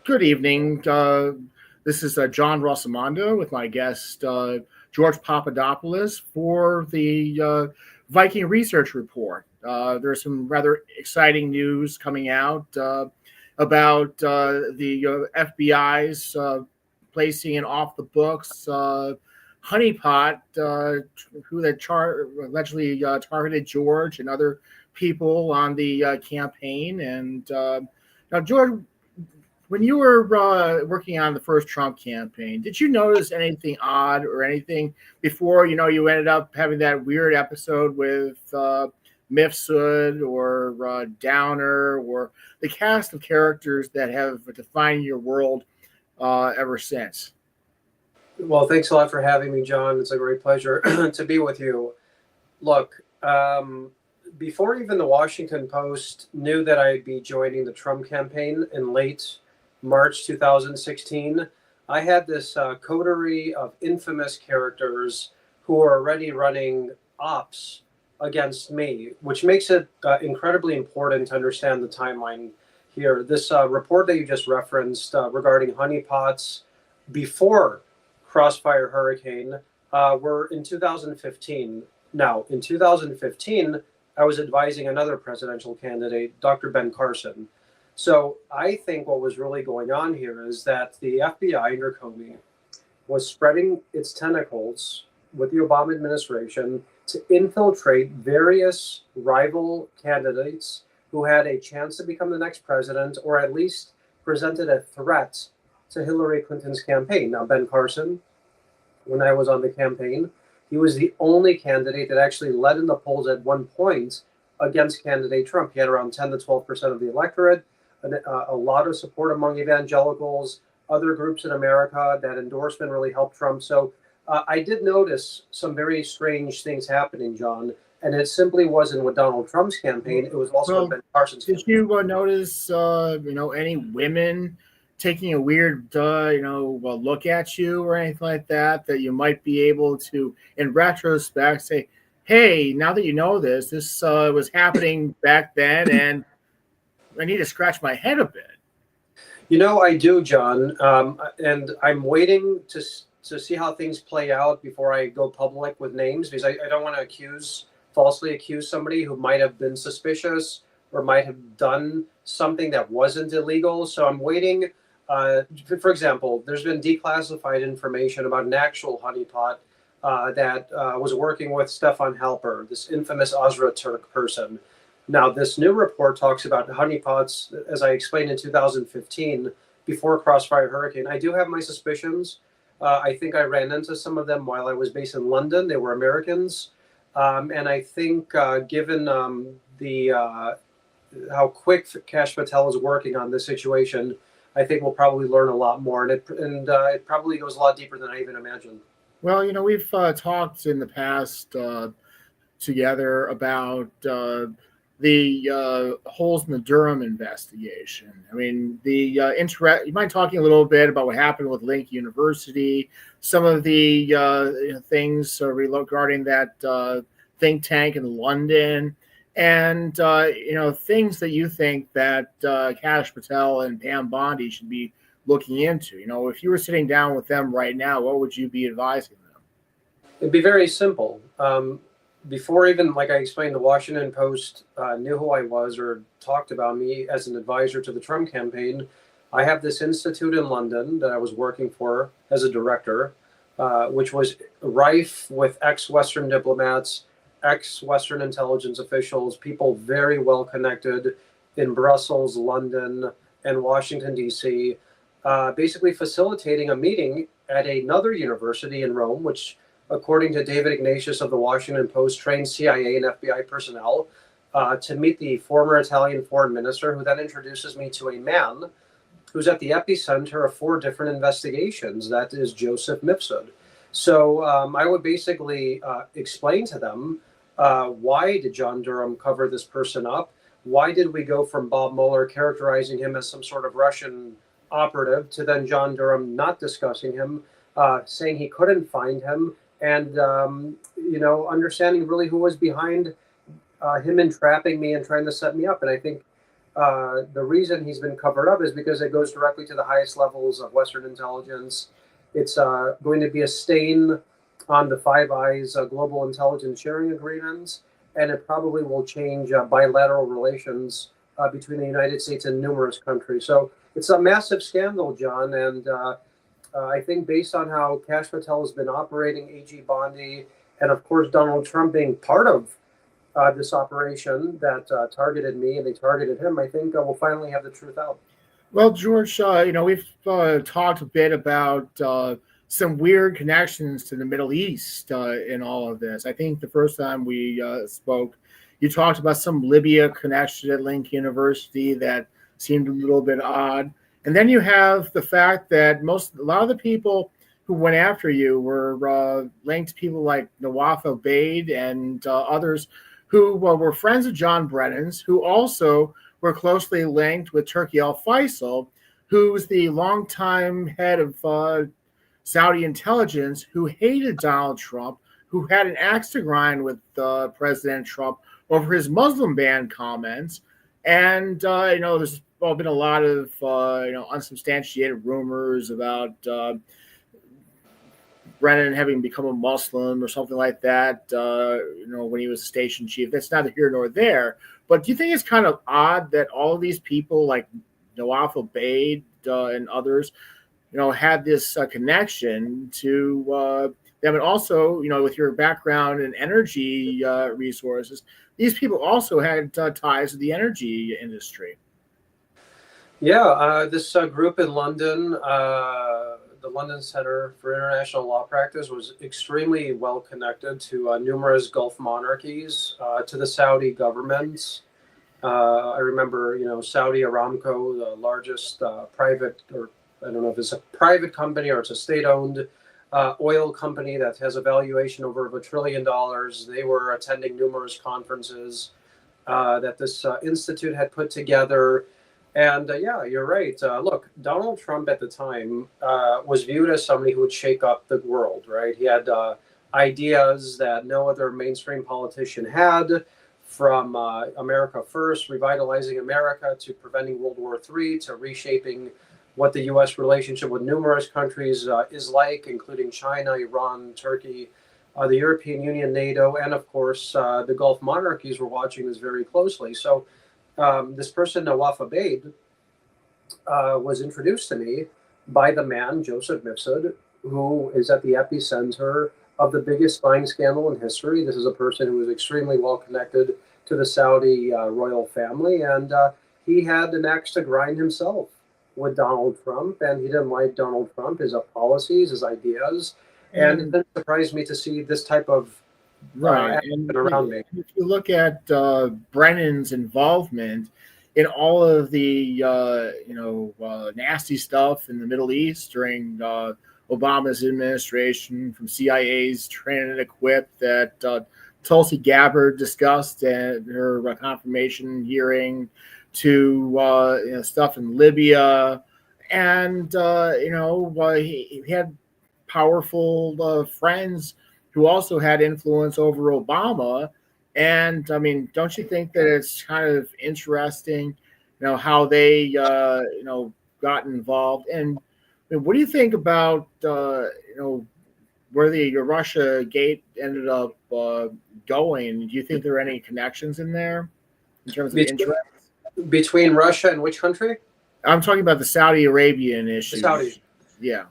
Good evening. This is John Rossomando with my guest George Papadopoulos for the Viking Research Report. There's some rather exciting news coming out about the FBI's placing an off the books honeypot who had allegedly targeted George and other people on the campaign. And now, George, when you were working on the first Trump campaign, did you notice anything odd or anything before you ended up having that weird episode with Mifsud or Downer or the cast of characters that have defined your world ever since? Well, thanks a lot for having me, John. It's a great pleasure to be with you. Look, before even the Washington Post knew that I'd be joining the Trump campaign in late March 2016, I had this coterie of infamous characters who were already running ops against me, which makes it incredibly important to understand the timeline here. This report that you just referenced regarding honeypots before Crossfire Hurricane were in 2015. Now, in 2015, I was advising another presidential candidate, Dr. Ben Carson. So I think what was really going on here is that the FBI under Comey was spreading its tentacles with the Obama administration to infiltrate various rival candidates who had a chance to become the next president or at least presented a threat to Hillary Clinton's campaign. Now, Ben Carson, when I was on the campaign, he was the only candidate that actually led in the polls at one point against candidate Trump. He had around 10 to 12% of the electorate, a lot of support among evangelicals, other groups in America. That endorsement really helped Trump. So I did notice some very strange things happening, John. And it simply wasn't with Donald Trump's campaign. It was also with Ben Carson's campaign. Did you notice, any women taking a weird, look at you or anything like that you might be able to, in retrospect, say, hey, now that you know this was happening back then, and I need to scratch my head a bit. I do, John, and I'm waiting to see how things play out before I go public with names, because I don't want to falsely accuse somebody who might have been suspicious or might have done something that wasn't illegal. So I'm waiting. For example, there's been declassified information about an actual honeypot that was working with Stefan Halper, this infamous Azra Turk person. Now, this new report talks about honeypots, as I explained in 2015, before Crossfire Hurricane. I do have my suspicions. I think I ran into some of them while I was based in London. They were Americans. And I think given how quick Kash Patel is working on this situation, I think we'll probably learn a lot more. And it probably goes a lot deeper than I even imagined. Well, we've talked in the past together about the holes in the Durham investigation. I mean, you mind talking a little bit about what happened with Link University, some of the things regarding that think tank in London, and things that you think that Kash Patel and Pam Bondi should be looking into. If you were sitting down with them right now, what would you be advising them? It'd be very simple. Before even, like I explained, the Washington Post knew who I was or talked about me as an advisor to the Trump campaign, I have this institute in London that I was working for as a director, which was rife with ex-Western diplomats, ex-Western intelligence officials, people very well connected in Brussels, London, and Washington, D.C., basically facilitating a meeting at another university in Rome, which, according to David Ignatius of the Washington Post, trained CIA and FBI personnel to meet the former Italian foreign minister, who then introduces me to a man who's at the epicenter of 4 different investigations. That is Joseph Mifsud. So I would basically explain to them, why did John Durham cover this person up? Why did we go from Bob Mueller characterizing him as some sort of Russian operative to then John Durham not discussing him, saying he couldn't find him, and understanding really who was behind him entrapping me and trying to set me up. And I think The reason he's been covered up is because it goes directly to the highest levels of Western intelligence. It's going to be a stain on the Five Eyes global intelligence sharing agreements, and it probably will change bilateral relations between the United States and numerous countries. So it's a massive scandal, John, and I think based on how Kash Patel has been operating, AG Bondi, and of course Donald Trump being part of this operation that targeted me and they targeted him, I think we'll finally have the truth out. Well, George, we've talked a bit about some weird connections to the Middle East in all of this. I think the first time we spoke, you talked about some Libya connection at Link University that seemed a little bit odd. And then you have the fact that a lot of the people who went after you were linked to people like Nawaf Obaid and others who were friends of John Brennan's, who also were closely linked with Turki al-Faisal, who's the longtime head of Saudi intelligence, who hated Donald Trump, who had an axe to grind with President Trump over his Muslim ban comments. And, there's been a lot of, unsubstantiated rumors about Brennan having become a Muslim or something like that, when he was a station chief. That's neither here nor there. But do you think it's kind of odd that all of these people like Nawaf Obaid and others, had this connection to them? And also, with your background in energy resources, these people also had ties to the energy industry. Yeah, this group in London, the London Center for International Law Practice, was extremely well connected to numerous Gulf monarchies, to the Saudi governments. I remember, Saudi Aramco, the largest private, or I don't know if it's a private company or it's a state-owned oil company that has a valuation over $1 trillion. They were attending numerous conferences that this institute had put together. And yeah, you're right. Look, Donald Trump at the time was viewed as somebody who would shake up the world, right? He had ideas that no other mainstream politician had, from America First, revitalizing America, to preventing World War III, to reshaping what the U.S. relationship with numerous countries is like, including China, Iran, Turkey, the European Union, NATO, and of course, the Gulf monarchies were watching this very closely. So this person, Nawaf Obaid, was introduced to me by the man, Joseph Mifsud, who is at the epicenter of the biggest spying scandal in history. This is a person who was extremely well connected to the Saudi royal family, and he had an axe to grind himself with Donald Trump, and he didn't like Donald Trump, his policies, his ideas, and it didn't surprise me to see this type of and around me. If you look at Brennan's involvement in all of the nasty stuff in the Middle East during Obama's administration, from CIA's train and equip that Tulsi Gabbard discussed at her confirmation hearing, to stuff in Libya, and he had powerful friends who also had influence over Obama. And I mean, don't you think that it's kind of interesting, how they got involved? And what do you think about where the Russia gate ended up going? Do you think there are any connections in there in terms of interest between Russia and which country? I'm talking about the Saudi Arabian issue. The Saudis. Yeah.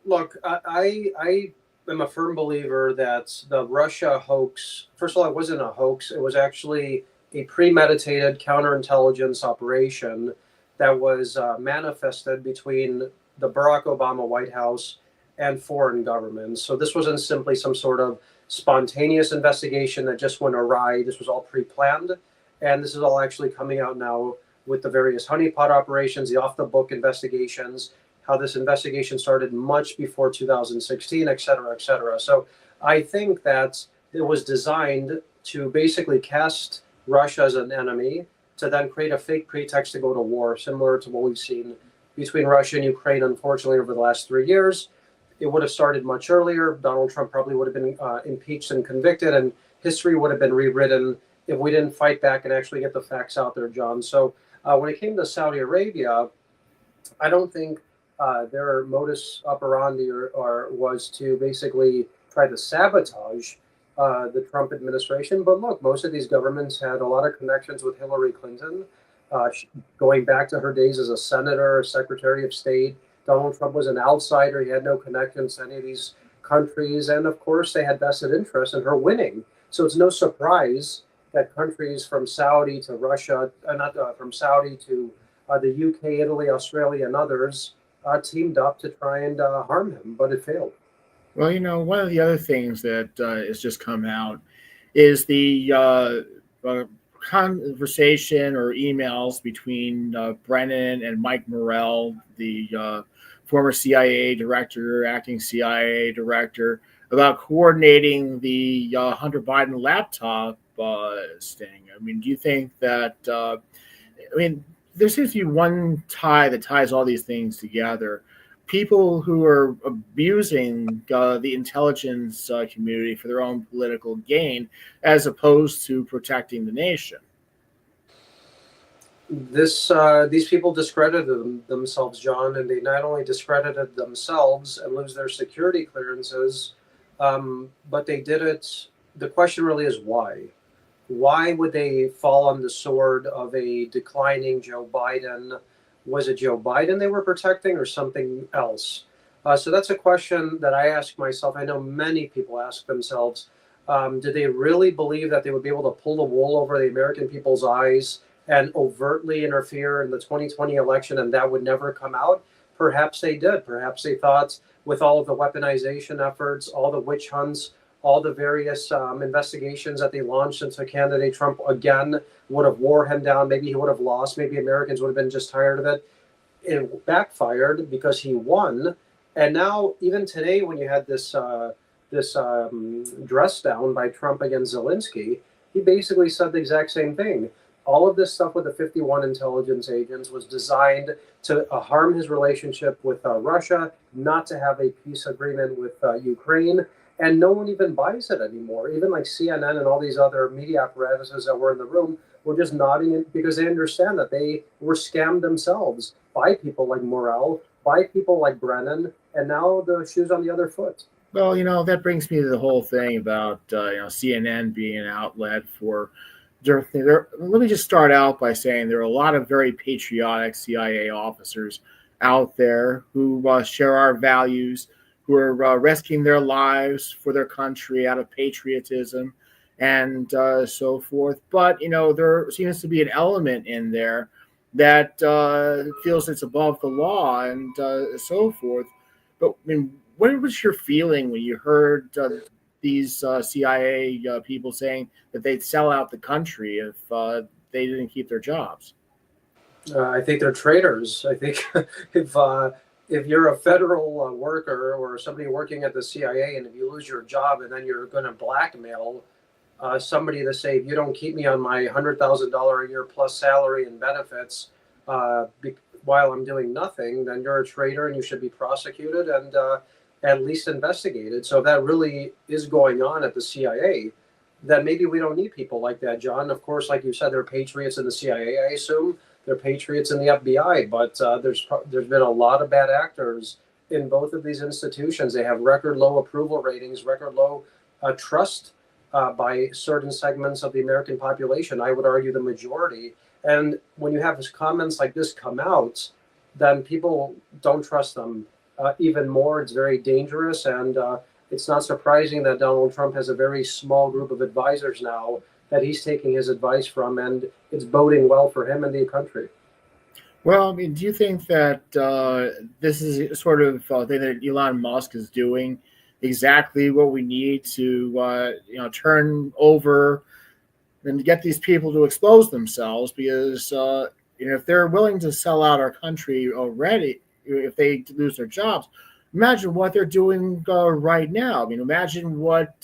Look, I am a firm believer that the Russia hoax, first of all, it wasn't a hoax. It was actually a premeditated counterintelligence operation that was manifested between the Barack Obama White House and foreign governments. So this wasn't simply some sort of spontaneous investigation that just went awry. This was all pre-planned. And this is all actually coming out now with the various honeypot operations, the off-the-book investigations, how this investigation started much before 2016, et cetera, et cetera. So I think that it was designed to basically cast Russia as an enemy, to then create a fake pretext to go to war, similar to what we've seen between Russia and Ukraine, unfortunately, over the last 3 years. It would have started much earlier. Donald Trump probably would have been impeached and convicted, and history would have been rewritten if we didn't fight back and actually get the facts out there, John. So when it came to Saudi Arabia, I don't think their modus operandi or was to basically try to sabotage the Trump administration. But look, most of these governments had a lot of connections with Hillary Clinton, going back to her days as a senator, a secretary of state. Donald Trump was an outsider. He had no connections to any of these countries. And of course, they had vested interest in her winning. So it's no surprise that countries from Saudi to Russia, not from Saudi to the UK, Italy, Australia, and others teamed up to try and harm him, but it failed. Well, one of the other things that has just come out is the conversation or emails between Brennan and Mike Morrell, the former CIA director, acting CIA director, about coordinating the Hunter Biden laptop sting. I mean, do you think that, there seems to be one tie that ties all these things together. People who are abusing the intelligence community for their own political gain, as opposed to protecting the nation. These people discredited themselves, John, and they not only discredited themselves and lose their security clearances, but they did it. The question really is why. Why would they fall on the sword of a declining Joe Biden? Was it Joe Biden they were protecting or something else? So that's a question that I ask myself. I know many people ask themselves, did they really believe that they would be able to pull the wool over the American people's eyes and overtly interfere in the 2020 election and that would never come out? Perhaps they did. Perhaps they thought with all of the weaponization efforts, all the witch hunts, all the various investigations that they launched into candidate Trump again would have wore him down. Maybe he would have lost. Maybe Americans would have been just tired of it. It backfired because he won. And now, even today, when you had this dress down by Trump against Zelensky, he basically said the exact same thing. All of this stuff with the 51 intelligence agents was designed to harm his relationship with Russia, not to have a peace agreement with Ukraine. And no one even buys it anymore. Even like CNN and all these other media apparatuses that were in the room were just nodding it because they understand that they were scammed themselves by people like Morrell, by people like Brennan, and now the shoe's on the other foot. Well, that brings me to the whole thing about CNN being an outlet for. Let me just start out by saying there are a lot of very patriotic CIA officers out there who share our values, who are risking their lives for their country out of patriotism and so forth. But, there seems to be an element in there that feels it's above the law and so forth. But, what was your feeling when you heard these CIA people saying that they'd sell out the country if they didn't keep their jobs? I think they're traitors. I think if you're a federal worker or somebody working at the CIA, and if you lose your job and then you're going to blackmail somebody to say, if you don't keep me on my $100,000 a year plus salary and benefits while I'm doing nothing, then you're a traitor and you should be prosecuted and at least investigated. So if that really is going on at the CIA, then maybe we don't need people like that, John. Of course, like you said, there are patriots in the CIA, I assume. They're patriots in the FBI, but there's been a lot of bad actors in both of these institutions. They have record low approval ratings, record low trust by certain segments of the American population. I would argue the majority. And when you have comments like this come out, then people don't trust them even more. It's very dangerous, and it's not surprising that Donald Trump has a very small group of advisors now that he's taking his advice from, and it's boding well for him and the country. Well, do you think that this is sort of thing that Elon Musk is doing exactly what we need to, turn over and get these people to expose themselves? Because if they're willing to sell out our country already, if they lose their jobs, imagine what they're doing right now. Imagine what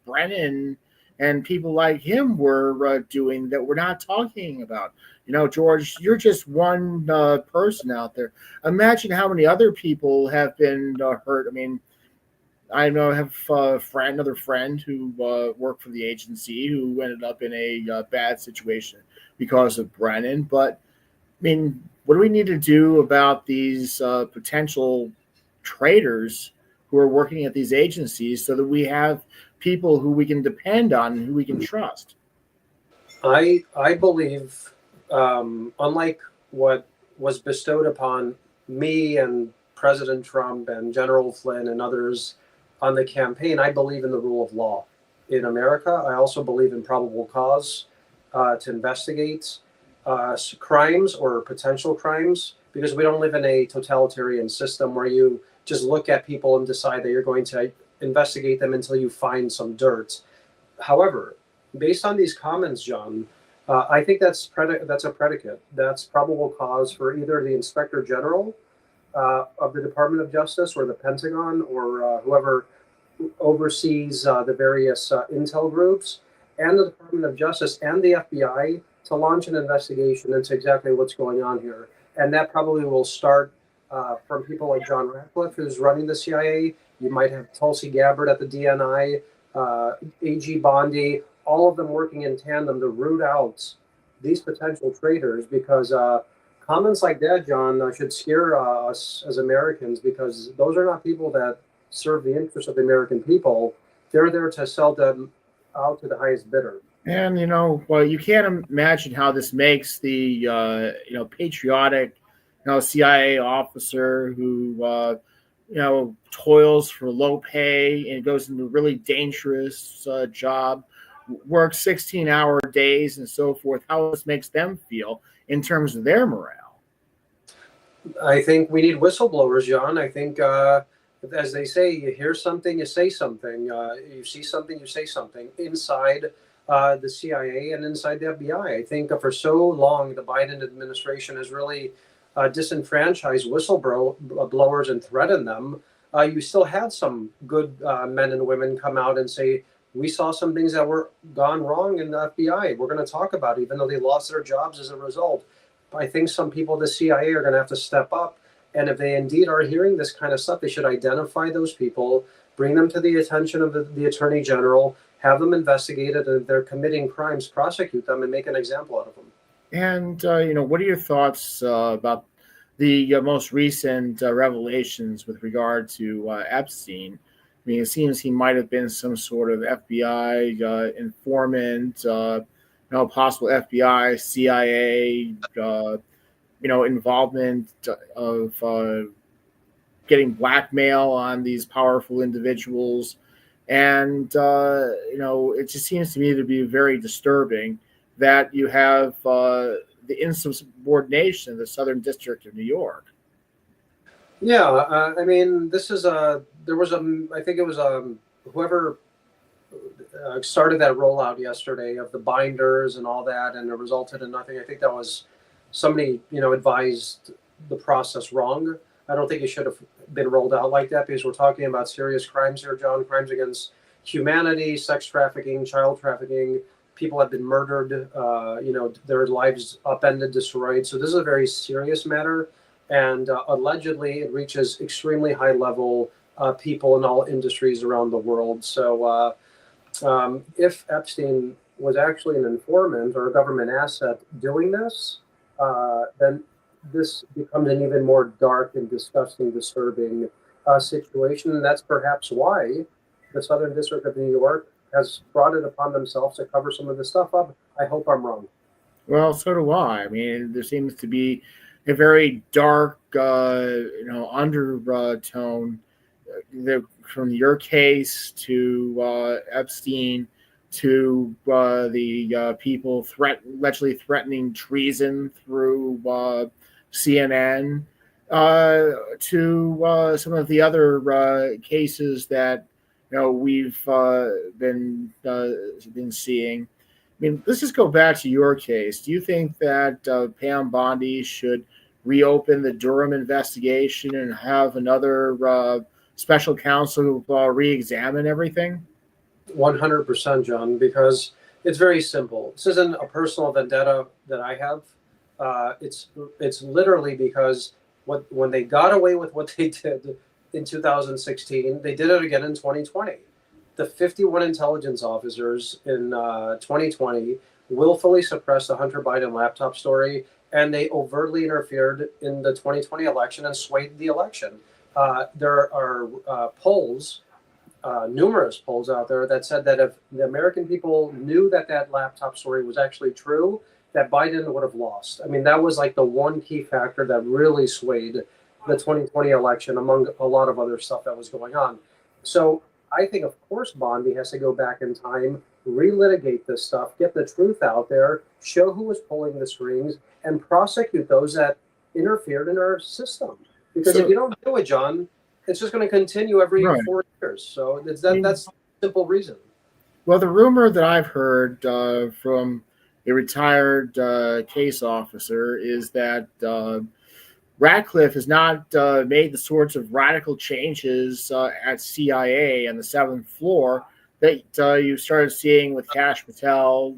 Brennan and people like him were doing that we're not talking about. George, you're just one person out there. Imagine how many other people have been hurt. I know I have a friend, another friend who worked for the agency who ended up in a bad situation because of Brennan. But I mean, what do we need to do about these potential traitors who are working at these agencies so that we have people who we can depend on and who we can trust? I believe, unlike what was bestowed upon me and President Trump and General Flynn and others on the campaign, I believe in the rule of law in America. I also believe in probable cause to investigate crimes or potential crimes, because we don't live in a totalitarian system where you just look at people and decide that you're going to investigate them until you find some dirt. However, based on these comments, John, I think that's a predicate. That's probable cause for either the Inspector General of the Department of Justice or the Pentagon or whoever oversees the various intel groups and the Department of Justice and the FBI to launch an investigation into exactly what's going on here. And that probably will start from people like John Ratcliffe, who's running the CIA. You might have Tulsi Gabbard at the DNI, AG Bondi, all of them working in tandem to root out these potential traitors, because comments like that, John, should scare us as Americans, because those are not people that serve the interests of the American people. They're there to sell them out to the highest bidder. And well, you can't imagine how this makes the patriotic, CIA officer who toils for low pay and goes into a really dangerous job, works 16-hour days and so forth. How this makes them feel in terms of their morale. I think we need whistleblowers, John. I think, as they say, you hear something, you say something. You see something, you say something inside the CIA and inside the FBI. I think for so long, the Biden administration has really disenfranchised whistleblowers and threatened them. You still had some good men and women come out and say, we saw some things that were gone wrong in the FBI. We're going to talk about it, even though they lost their jobs as a result. I think some people at the CIA are going to have to step up. And if they indeed are hearing this kind of stuff, they should identify those people, bring them to the attention of the Attorney General, have them investigated, and if they're committing crimes, prosecute them and make an example out of them. And, what are your thoughts about the most recent revelations with regard to Epstein? I mean, it seems he might have been some sort of FBI informant, possible FBI, CIA, involvement of getting blackmail on these powerful individuals. And, it just seems to me to be very disturbing that you have the insubordination of the Southern District of New York. Yeah, I mean, I think it was whoever started that rollout yesterday of the binders and all that, and it resulted in nothing. I think that was somebody, advised the process wrong. I don't think it should have been rolled out like that, because we're talking about serious crimes here, John, crimes against humanity, sex trafficking, child trafficking. People have been murdered, their lives upended, destroyed. So this is a very serious matter. And allegedly, it reaches extremely high level people in all industries around the world. So if Epstein was actually an informant or a government asset doing this, then this becomes an even more dark and disgusting, disturbing situation. And that's perhaps why the Southern District of New York has brought it upon themselves to cover some of this stuff up. I hope I'm wrong. Well, so do I. I mean, there seems to be a very dark, undertone from your case to Epstein to the people allegedly threatening treason through CNN to some of the other cases that we've been seeing. I mean, let's just go back to your case. Do you think that Pam Bondi should reopen the Durham investigation and have another special counsel re-examine everything? 100%, John, because it's very simple. This isn't a personal vendetta that I have. It's literally because when they got away with what they did in 2016. They did it again in 2020. The 51 intelligence officers in 2020 willfully suppressed the Hunter Biden laptop story, and they overtly interfered in the 2020 election and swayed the election. There are polls, numerous polls out there that said that if the American people knew that that laptop story was actually true, that Biden would have lost. I mean, that was like the one key factor that really swayed the 2020 election, among a lot of other stuff that was going on. So I think, of course, Bondi has to go back in time, relitigate this stuff, get the truth out there, show who was pulling the strings, and prosecute those that interfered in our system. Because if you don't do it, John, it's just going to continue every 4 years. So that's the simple reason. Well, the rumor that I've heard from a retired case officer is that Ratcliffe has not made the sorts of radical changes at CIA on the seventh floor that you started seeing with Kash Patel,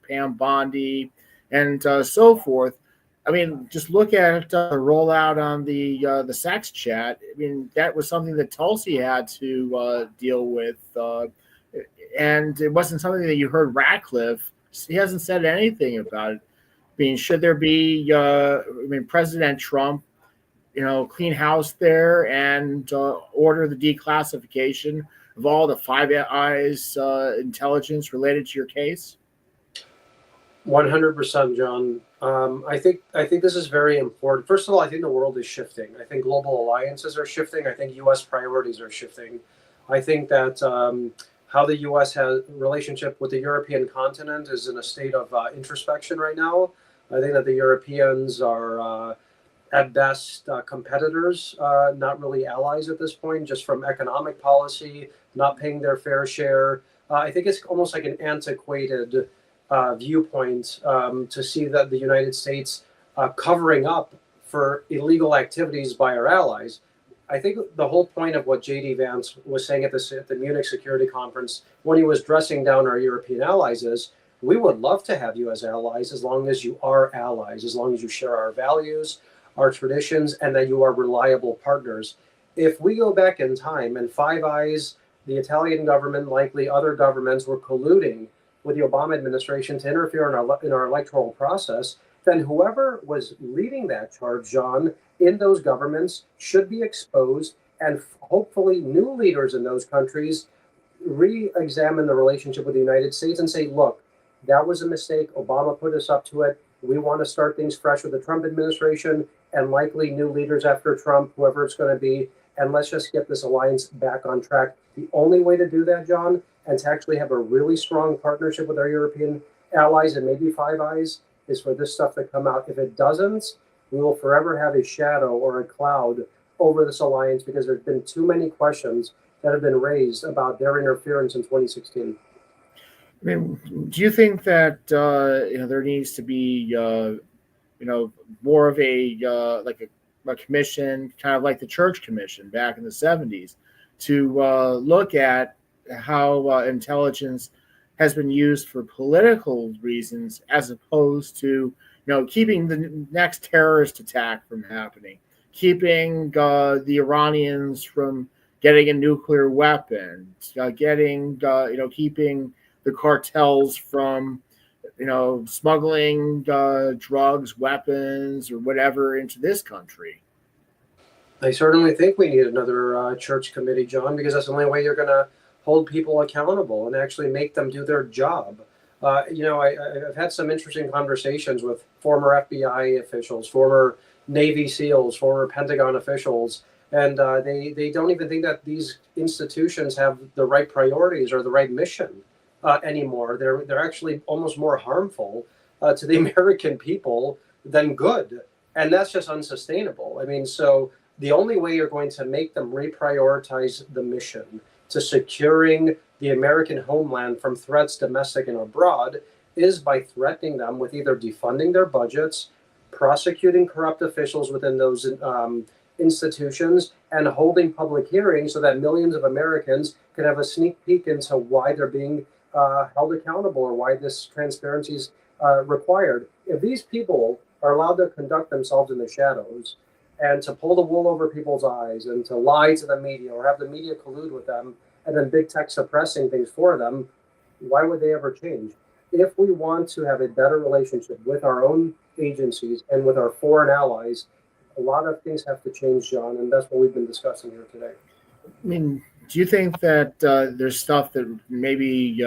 Pam Bondi, and so forth. I mean, just look at the rollout on the sex chat. I mean, that was something that Tulsi had to deal with, and it wasn't something that you heard Ratcliffe. He hasn't said anything about it. I mean, should there be? President Trump, clean house there and order the declassification of all the Five Eyes intelligence related to your case? 100%, John. I think this is very important. First of all, I think the world is shifting. I think global alliances are shifting. I think U.S. priorities are shifting. I think that how the U.S. has relationship with the European continent is in a state of introspection right now. I think that the Europeans are at best competitors, not really allies at this point, just from economic policy, not paying their fair share. I think it's almost like an antiquated viewpoint to see that the United States covering up for illegal activities by our allies. I think the whole point of what J.D. Vance was saying at the Munich Security Conference when he was dressing down our European allies is, we would love to have you as allies as long as you are allies, as long as you share our values, our traditions, and that you are reliable partners. If we go back in time and Five Eyes, the Italian government, likely other governments, were colluding with the Obama administration to interfere in our electoral process, then whoever was leading that charge, John, in those governments should be exposed, and hopefully new leaders in those countries re-examine the relationship with the United States and say, look, that was a mistake. Obama put us up to it. We want to start things fresh with the Trump administration and likely new leaders after Trump, whoever it's going to be, and let's just get this alliance back on track. The only way to do that, John, and to actually have a really strong partnership with our European allies and maybe Five Eyes, is for this stuff to come out. If it doesn't, we will forever have a shadow or a cloud over this alliance because there's been too many questions that have been raised about their interference in 2016. I mean, do you think that there needs to be more of a commission, kind of like the Church Commission back in the 70s, to look at how intelligence has been used for political reasons as opposed to keeping the next terrorist attack from happening, keeping the Iranians from getting a nuclear weapon, keeping the cartels from smuggling drugs, weapons, or whatever into this country? I certainly think we need another church committee, John, because that's the only way you're going to hold people accountable and actually make them do their job. I've had some interesting conversations with former FBI officials, former Navy SEALs, former Pentagon officials, and they don't even think that these institutions have the right priorities or the right mission anymore. They're actually almost more harmful to the American people than good, and that's just unsustainable. I mean, so the only way you're going to make them reprioritize the mission to securing the American homeland from threats domestic and abroad is by threatening them with either defunding their budgets, prosecuting corrupt officials within those institutions, and holding public hearings so that millions of Americans can have a sneak peek into why they're being held accountable or why this transparency is required. If these people are allowed to conduct themselves in the shadows, and to pull the wool over people's eyes and to lie to the media or have the media collude with them and then big tech suppressing things for them, why would they ever change? If we want to have a better relationship with our own agencies and with our foreign allies, a lot of things have to change, John, and that's what we've been discussing here today. I mean, do you think that there's stuff that maybe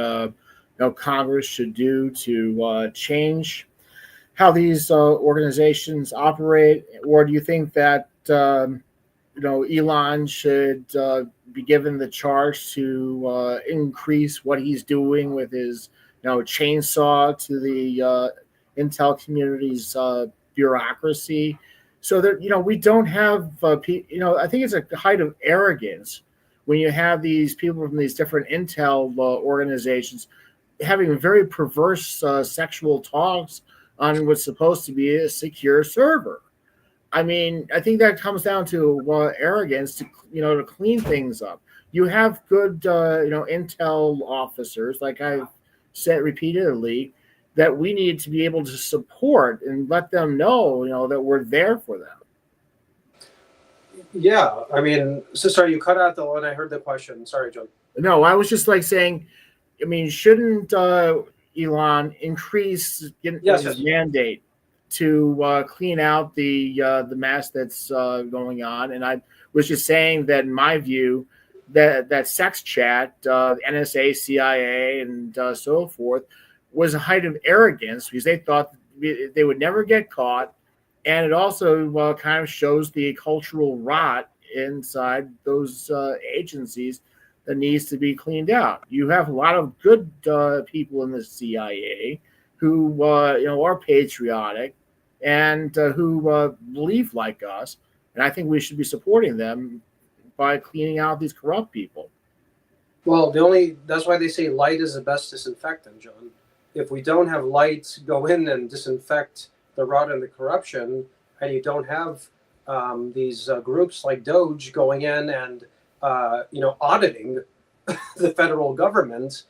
Congress should do to change how these organizations operate, or do you think that Elon should be given the charge to increase what he's doing with his chainsaw to the intel community's bureaucracy, so that we don't have I think it's a height of arrogance when you have these people from these different intel organizations having very perverse sexual talks on what's supposed to be a secure server. I mean, I think that comes down to arrogance to clean things up. You have good intel officers, like I've said repeatedly, that we need to be able to support and let them know that we're there for them. Yeah, I mean, so sorry, you cut out when I heard the question. Sorry, John. No, I was just like saying, I mean, shouldn't Elon increase his mandate to clean out the mess that's going on? And I was just saying that in my view, that sex chat, NSA, CIA, and so forth, was a height of arrogance because they thought they would never get caught, and it also kind of shows the cultural rot inside those agencies that needs to be cleaned out. You have a lot of good people in the CIA who are patriotic and who believe like us, and I think we should be supporting them by cleaning out these corrupt people. Well, that's why they say light is the best disinfectant, John. If we don't have lights go in and disinfect the rot and the corruption, and you don't have these groups like Doge going in and auditing the federal government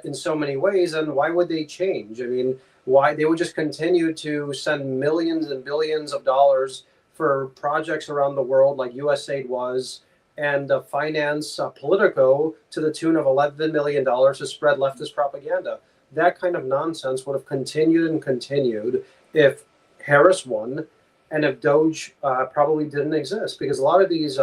in so many ways, and why would they change? I mean, why they would just continue to send millions and billions of dollars for projects around the world like USAID was, and finance Politico to the tune of $11 million to spread leftist propaganda. That kind of nonsense would have continued and continued if Harris won, and if Doge probably didn't exist, because a lot of these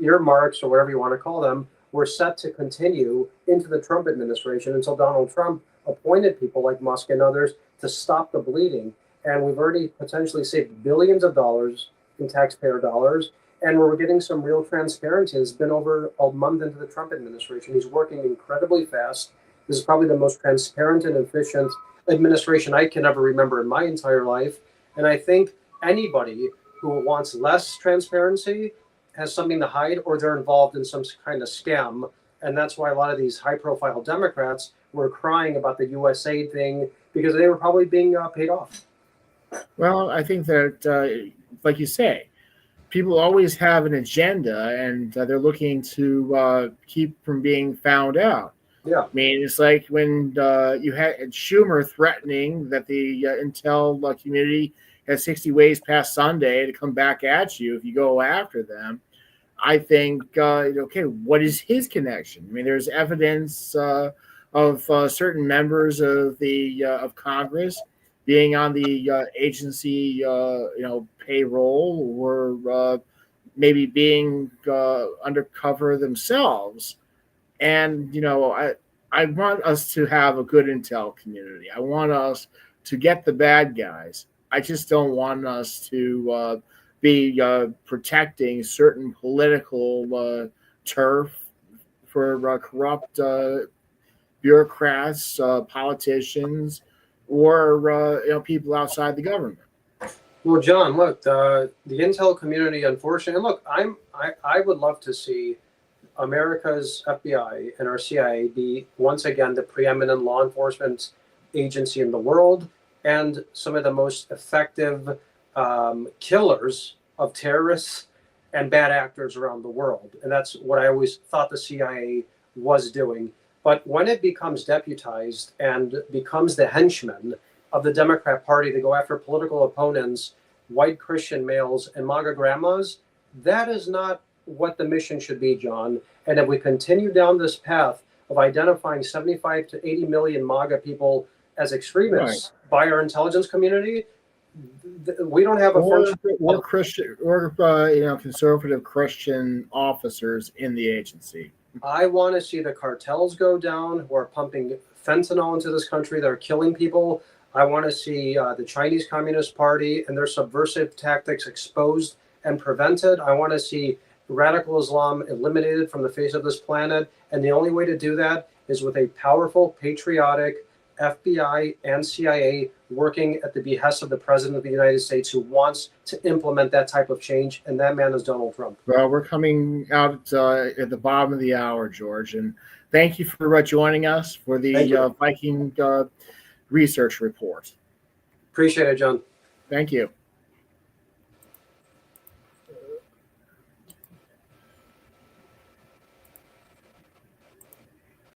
earmarks, or whatever you want to call them, were set to continue into the Trump administration until Donald Trump appointed people like Musk and others to stop the bleeding. And we've already potentially saved billions of dollars in taxpayer dollars, and we're getting some real transparency. It's been over a month into the Trump administration. He's working incredibly fast. This is probably the most transparent and efficient administration I can ever remember in my entire life. And I think anybody who wants less transparency has something to hide, or they're involved in some kind of scam. And that's why a lot of these high-profile Democrats were crying about the USAID thing, because they were probably being paid off. Well, I think that, like you say, people always have an agenda, and they're looking to keep from being found out. Yeah. I mean, it's like when you had Schumer threatening that the intel community has 60 ways past Sunday to come back at you if you go after them. I think, okay, what is his connection? I mean, there's evidence of certain members of of Congress being on the agency, payroll, or maybe being undercover themselves. And I want us to have a good intel community. I want us to get the bad guys. I just don't want us to be protecting certain political turf for corrupt bureaucrats, politicians, or people outside the government. Well, John, look, the intel community, unfortunately, and look, I would love to see America's FBI and our CIA be once again the preeminent law enforcement agency in the world, and some of the most effective killers of terrorists and bad actors around the world. And that's what I always thought the CIA was doing. But when it becomes deputized and becomes the henchman of the Democrat Party to go after political opponents white Christian males, and MAGA grandmas. That is not what the mission should be, John. And if we continue down this path of identifying 75 to 80 million MAGA people as extremists by our intelligence community, we don't have a or Christian or conservative Christian officers in the agency. I want to see the cartels go down who are pumping fentanyl into this country that are killing people. I want to see the Chinese Communist Party and their subversive tactics exposed and prevented. I want to see radical Islam eliminated from the face of this planet. And the only way to do that is with a powerful, patriotic FBI and CIA working at the behest of the President of the United States, who wants to implement that type of change. And that man is Donald Trump. Well, we're coming out at the bottom of the hour, George. And thank you for joining us for the Viking Research Report. Appreciate it, John. Thank you.